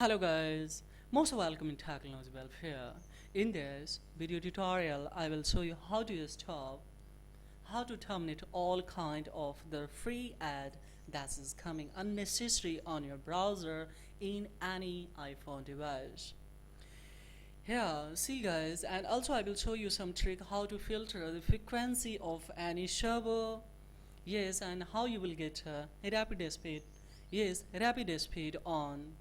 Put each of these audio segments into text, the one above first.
Hello guys, most welcome in Technology Welfare. In this video tutorial, I will show you how to terminate all kind of the free ad that is coming unnecessary on your browser in any iPhone device. Here, see guys, and also I will show you some trick how to filter the frequency of any server. Yes, and how you will get a rapid speed. Yes, rapid speed on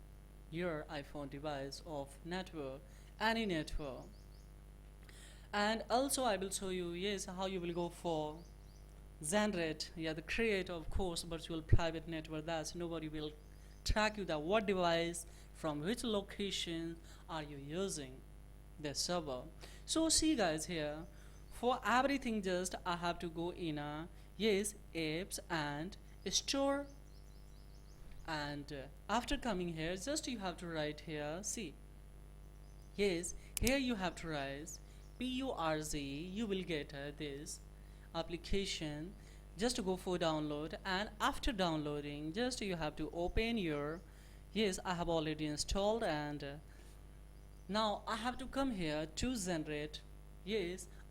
your iPhone device of network, any network. And also I will show you how you will go for generate, the create of course virtual private network that nobody will track you that what device from which location are you using the server. So see guys, here for everything just I have to go in a apps and store, and after coming here just you have to write here, see, here you have to write PURZ. You will get this application. Just go for download, and after downloading just you have to open your, I have already installed, and now I have to come here to generate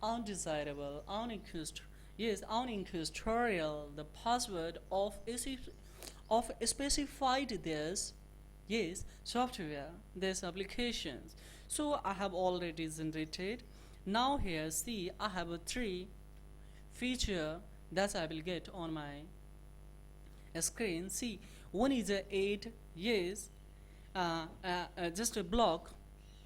undesirable uninquisitorial the password of specified this software, this applications. So I have already generated. Now here see I have a 3 feature that I will get on my screen. See, one is a 8 just a block.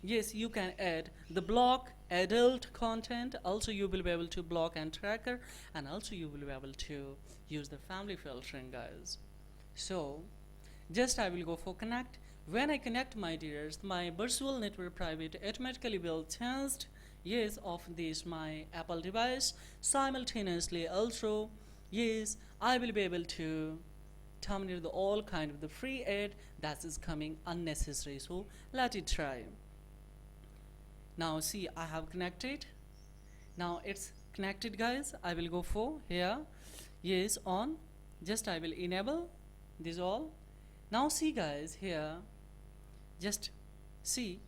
You can add the block adult content. Also you will be able to block and tracker, and also you will be able to use the family filtering guys. So just I will go for connect. When I connect, my dears, my virtual network private automatically will change of this my Apple device. Simultaneously also I will be able to terminate all kind of the free ad that is coming unnecessary. So let it try. Now see I have connected. Now it's connected guys. I will go for here on. Just I will enable this all. Now see guys, here just see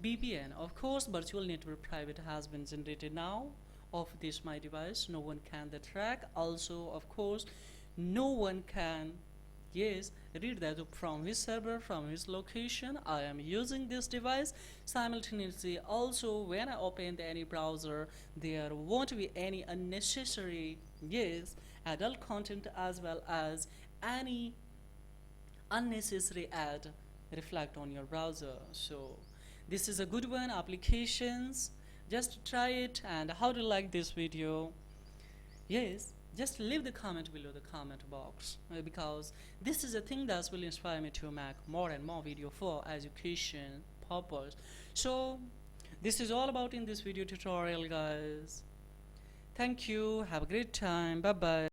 VpN, of course virtual network private has been generated now of this my device. No one can the track. Also of course no one can read that from his server, from his location. I am using this device. Simultaneously also when I open any browser, there won't be any unnecessary adult content as well as any unnecessary ad reflect on your browser. So this is a good one applications. Just try it. And how do you like this video? Just leave the comment below the comment box, because this is a thing that will inspire me to make more and more video for education purpose. So this is all about in this video tutorial guys. Thank you, have a great time, bye bye.